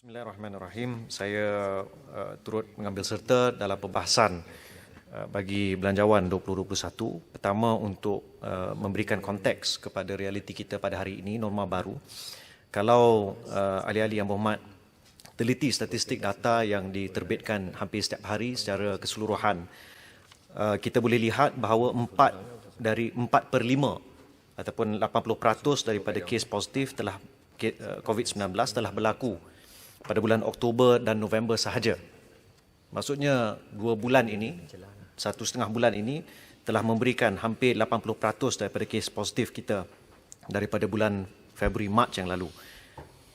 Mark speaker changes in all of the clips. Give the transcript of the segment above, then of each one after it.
Speaker 1: Bismillahirrahmanirrahim. Saya turut mengambil serta dalam pembahasan bagi Belanjawan 2021. Pertama, untuk memberikan konteks kepada realiti kita pada hari ini, norma baru. Kalau ahli-ahli yang berhormat teliti statistik data yang diterbitkan hampir setiap hari secara keseluruhan, kita boleh lihat bahawa 4/5 ataupun 80% daripada kes positif telah COVID-19 telah berlaku pada bulan Oktober dan November sahaja. Maksudnya 2 bulan ini, 1,5 bulan ini telah memberikan hampir 80% daripada kes positif kita daripada bulan Februari Mac yang lalu.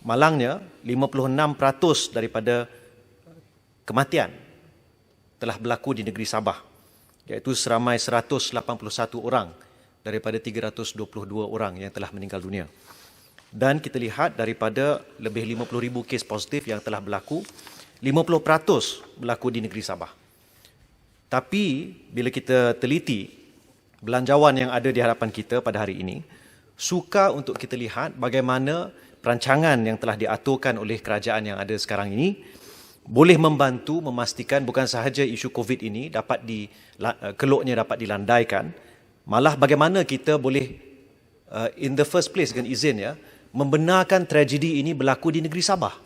Speaker 1: Malangnya 56% daripada kematian telah berlaku di negeri Sabah, iaitu seramai 181 orang daripada 322 orang yang telah meninggal dunia. Dan kita lihat daripada lebih 50,000 kes positif yang telah berlaku, 50% berlaku di negeri Sabah. Tapi bila kita teliti belanjawan yang ada di hadapan kita pada hari ini, suka untuk kita lihat bagaimana perancangan yang telah diaturkan oleh kerajaan yang ada sekarang ini boleh membantu memastikan bukan sahaja isu COVID ini dapat keloknya dapat dilandaikan, malah bagaimana kita boleh in the first place dengan izin membenarkan tragedi ini berlaku di negeri Sabah.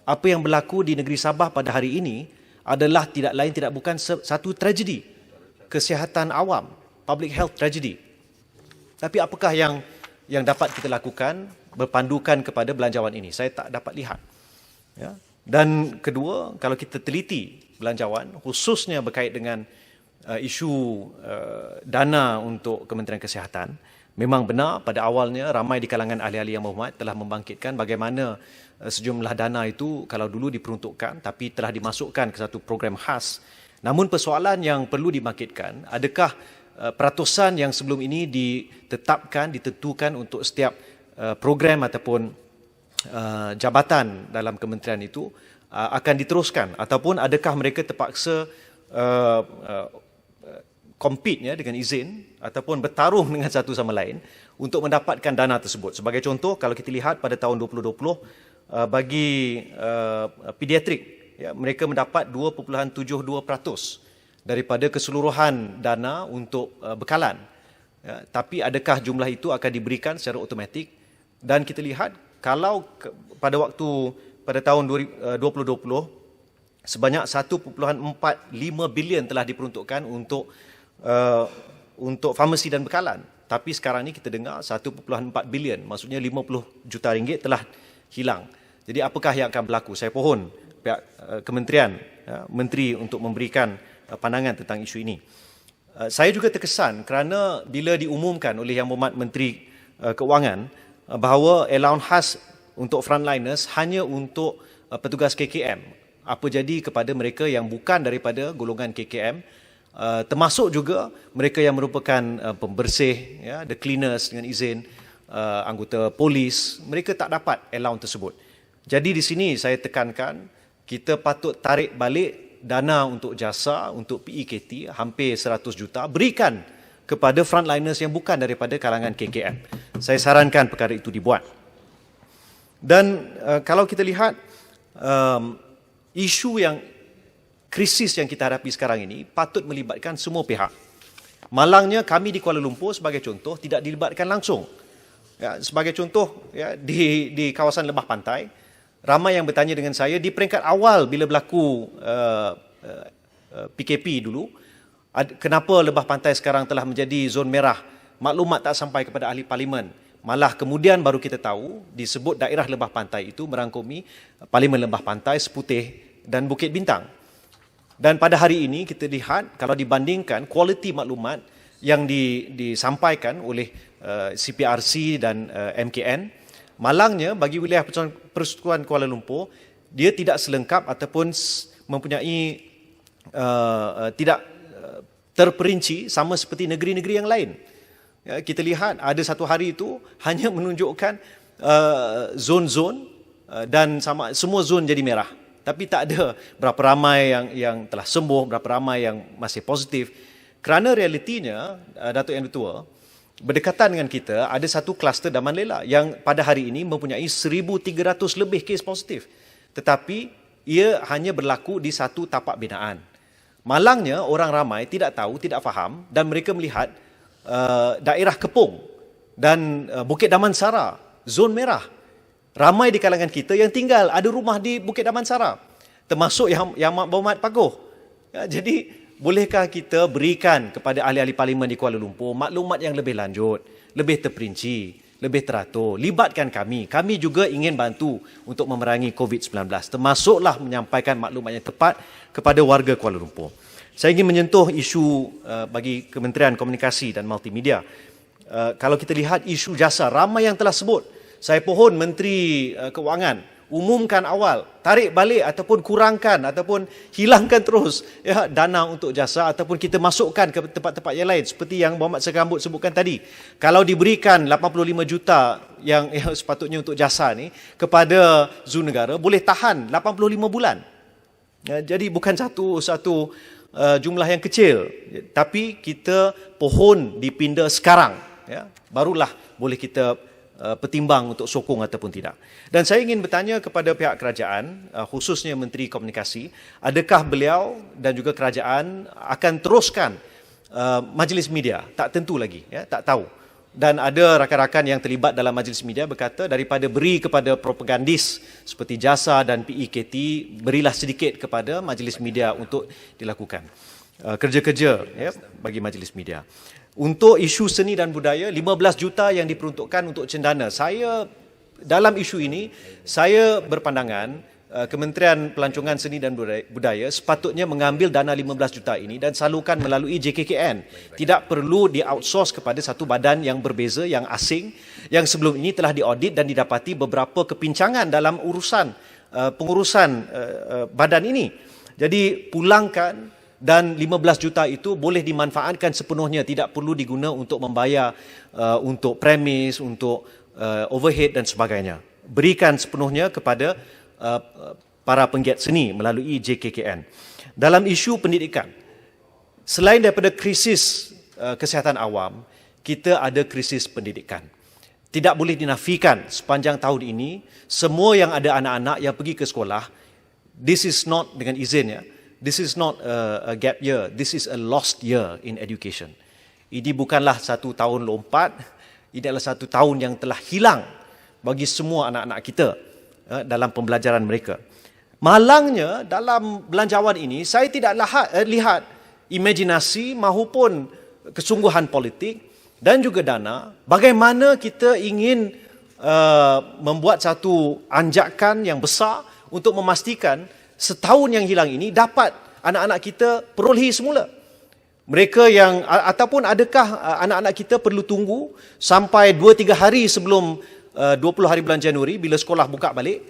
Speaker 1: Apa yang berlaku di negeri Sabah pada hari ini adalah tidak lain tidak bukan satu tragedi kesihatan awam, public health tragedy. Tapi apakah yang dapat kita lakukan berpandukan kepada belanjawan ini? Saya tak dapat lihat. Dan kedua, kalau kita teliti belanjawan, khususnya berkait dengan isu dana untuk Kementerian Kesihatan, memang benar pada awalnya ramai di kalangan ahli-ahli yang berhormat telah membangkitkan bagaimana sejumlah dana itu kalau dulu diperuntukkan tapi telah dimasukkan ke satu program khas. Namun persoalan yang perlu dibangkitkan, adakah peratusan yang sebelum ini ditentukan untuk setiap program ataupun jabatan dalam kementerian itu akan diteruskan, ataupun adakah mereka terpaksa compete dengan izin ataupun bertarung dengan satu sama lain untuk mendapatkan dana tersebut. Sebagai contoh, kalau kita lihat pada tahun 2020 bagi pediatrik, mereka mendapat 2.72% daripada keseluruhan dana untuk bekalan. Tapi adakah jumlah itu akan diberikan secara automatik? Dan kita lihat kalau pada tahun 2020 sebanyak 1.45 bilion telah diperuntukkan untuk farmasi dan bekalan. Tapi sekarang ni kita dengar 1.4 bilion, maksudnya 50 juta ringgit telah hilang. Jadi apakah yang akan berlaku? Saya pohon pihak kementerian, menteri untuk memberikan pandangan tentang isu ini. Saya juga terkesan kerana bila diumumkan oleh Yang Berhormat Menteri Keuangan bahawa allowance khas untuk frontliners hanya untuk petugas KKM. Apa jadi kepada mereka yang bukan daripada golongan KKM, termasuk juga mereka yang merupakan pembersih, the cleaners dengan izin, anggota polis, mereka tak dapat allowance tersebut. Jadi di sini saya tekankan kita patut tarik balik dana untuk jasa, untuk PEKT hampir 100 juta, berikan kepada frontliners yang bukan daripada kalangan KKM. Saya sarankan perkara itu dibuat. Dan kalau kita lihat isu yang krisis yang kita hadapi sekarang ini patut melibatkan semua pihak. Malangnya kami di Kuala Lumpur sebagai contoh tidak dilibatkan langsung. Sebagai contoh di kawasan Lebah Pantai, ramai yang bertanya dengan saya di peringkat awal bila berlaku PKP dulu, kenapa Lebah Pantai sekarang telah menjadi zon merah? Maklumat tak sampai kepada ahli parlimen. Malah kemudian baru kita tahu disebut daerah Lebah Pantai itu merangkumi Parlimen Lebah Pantai, Seputih dan Bukit Bintang. Dan pada hari ini kita lihat kalau dibandingkan kualiti maklumat yang disampaikan oleh CPRC dan MKN, malangnya bagi wilayah Persekutuan Kuala Lumpur, dia tidak selengkap ataupun mempunyai tidak terperinci sama seperti negeri-negeri yang lain. Kita lihat ada satu hari itu hanya menunjukkan zon-zon dan semua zon jadi merah. Tapi tak ada berapa ramai yang telah sembuh, berapa ramai yang masih positif. Kerana realitinya, Datuk Yang Ditua, berdekatan dengan kita ada satu kluster Daman Lela yang pada hari ini mempunyai 1,300 lebih kes positif. tetapi ia hanya berlaku di satu tapak binaan. Malangnya orang ramai tidak tahu, tidak faham dan mereka melihat daerah Kepong dan Bukit Damansara, zon merah. Ramai di kalangan kita yang tinggal ada rumah di Bukit Damansara, termasuk yang berhormat Paguh. Jadi bolehkah kita berikan kepada ahli-ahli parlimen di Kuala Lumpur maklumat yang lebih lanjut, lebih terperinci, lebih teratur, libatkan kami. Kami juga ingin bantu untuk memerangi COVID-19, termasuklah menyampaikan maklumat yang tepat kepada warga Kuala Lumpur. Saya ingin menyentuh isu bagi Kementerian Komunikasi dan Multimedia. Kalau kita lihat isu jasa, ramai yang telah sebut. Saya pohon Menteri Keuangan umumkan awal, tarik balik ataupun kurangkan ataupun hilangkan terus dana untuk jasa ataupun kita masukkan ke tempat-tempat yang lain seperti yang Muhammad Serambut sebutkan tadi. Kalau diberikan 85 juta yang sepatutnya untuk jasa ni kepada Zoo Negara, boleh tahan 85 bulan. Jadi bukan satu jumlah yang kecil, tapi kita pohon dipinda sekarang, barulah boleh kita pertimbang untuk sokong ataupun tidak. Dan saya ingin bertanya kepada pihak kerajaan, khususnya Menteri Komunikasi, adakah beliau dan juga kerajaan akan teruskan majlis media? Tak tentu lagi, tak tahu. Dan ada rakan-rakan yang terlibat dalam majlis media berkata daripada beri kepada propagandis seperti JASA dan PEKT, berilah sedikit kepada majlis media untuk dilakukan kerja-kerja bagi majlis media. Untuk isu seni dan budaya, 15 juta yang diperuntukkan untuk cendana. Saya dalam isu ini, saya berpandangan Kementerian Pelancongan Seni dan Budaya sepatutnya mengambil dana 15 juta ini dan salurkan melalui JKKN. Tidak perlu di-outsource kepada satu badan yang berbeza, yang asing, yang sebelum ini telah diaudit dan didapati beberapa kepincangan dalam pengurusan badan ini. Jadi pulangkan, dan 15 juta itu boleh dimanfaatkan sepenuhnya, tidak perlu diguna untuk membayar untuk premis, untuk overhead dan sebagainya. Berikan sepenuhnya kepada para penggiat seni melalui JKKN. Dalam isu pendidikan, selain daripada krisis kesihatan awam, kita ada krisis pendidikan. Tidak boleh dinafikan sepanjang tahun ini, semua yang ada anak-anak yang pergi ke sekolah, this is not dengan izin this is not a gap year, this is a lost year in education. Ini bukanlah satu tahun lompat, ini adalah satu tahun yang telah hilang bagi semua anak-anak kita dalam pembelajaran mereka. Malangnya dalam belanjawan ini, saya tidak lihat imajinasi maupun kesungguhan politik dan juga dana, bagaimana kita ingin membuat satu anjakan yang besar untuk memastikan setahun yang hilang ini dapat anak-anak kita perolehi semula. Mereka yang, ataupun adakah anak-anak kita perlu tunggu sampai 2-3 hari sebelum 20 hari bulan Januari bila sekolah buka balik,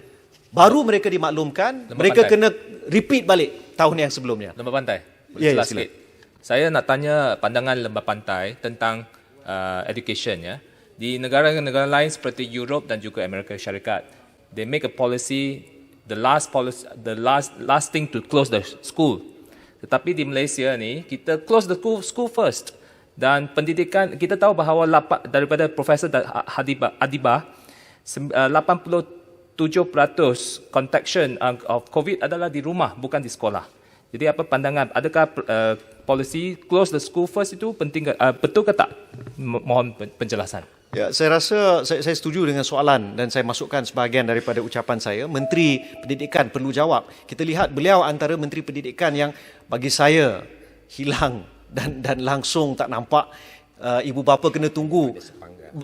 Speaker 1: baru mereka dimaklumkan, mereka kena repeat balik tahun yang sebelumnya.
Speaker 2: Lembah Pantai, jelas sikit. Saya nak tanya pandangan Lembah Pantai tentang education Di negara-negara lain seperti Europe dan juga Amerika Syarikat, they make a policy, the last thing to close the school. Tetapi di Malaysia ni, kita close the school first. Dan pendidikan, kita tahu bahawa daripada Profesor Adibah, 87% contaction of COVID adalah di rumah, bukan di sekolah. Jadi apa pandangan, adakah policy close the school first itu penting, betul ke tak? Mohon penjelasan.
Speaker 1: Ya, saya rasa saya setuju dengan soalan dan saya masukkan sebahagian daripada ucapan saya. Menteri Pendidikan perlu jawab. Kita lihat beliau antara Menteri Pendidikan yang bagi saya hilang dan langsung tak nampak. Ibu bapa kena tunggu.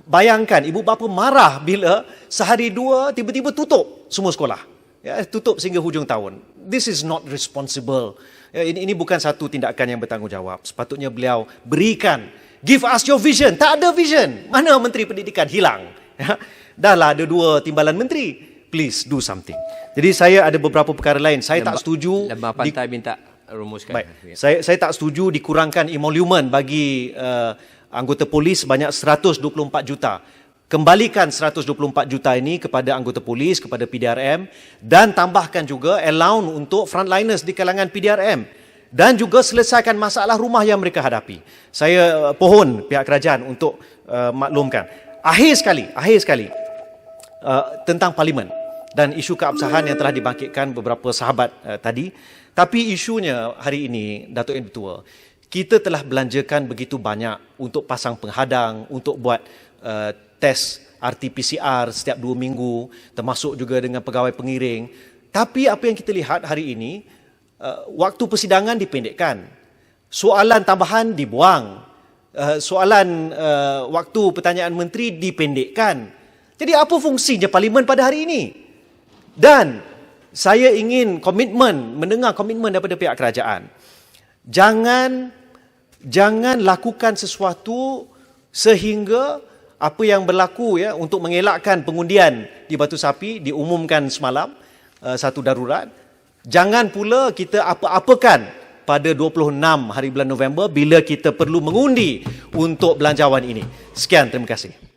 Speaker 1: Bayangkan ibu bapa marah bila sehari dua tiba-tiba tutup semua sekolah. Tutup sehingga hujung tahun. This is not responsible. Ini bukan satu tindakan yang bertanggungjawab. Sepatutnya beliau berikan, give us your vision. Tak ada vision. Mana Menteri Pendidikan? Hilang. Dahlah ada 2 timbalan menteri. Please do something. Jadi saya ada beberapa perkara lain. Saya tak setuju.
Speaker 3: Lembah Pantai minta rumuskan.
Speaker 1: Baik. Saya tak setuju dikurangkan emolument bagi anggota polis sebanyak 124 juta. Kembalikan 124 juta ini kepada anggota polis, kepada PDRM dan tambahkan juga allowance untuk frontliners di kalangan PDRM. Dan juga selesaikan masalah rumah yang mereka hadapi. Saya pohon pihak kerajaan untuk maklumkan. Akhir sekali, tentang parlimen. dan isu keabsahan yang telah dibangkitkan beberapa sahabat tadi. Tapi isunya hari ini, Datuk Yang Bertua, kita telah belanjakan begitu banyak untuk pasang penghadang, untuk buat test RT-PCR setiap 2 minggu, termasuk juga dengan pegawai pengiring. Tapi apa yang kita lihat hari ini, waktu persidangan dipendekkan, soalan tambahan dibuang, soalan waktu pertanyaan menteri dipendekkan. Jadi apa fungsinya parlimen pada hari ini? Dan saya ingin mendengar komitmen daripada pihak kerajaan. Jangan lakukan sesuatu sehingga apa yang berlaku ya untuk mengelakkan pengundian di Batu Sapi diumumkan semalam satu darurat. Jangan pula kita apa-apakan pada 26 hari bulan November bila kita perlu mengundi untuk belanjawan ini. Sekian, terima kasih.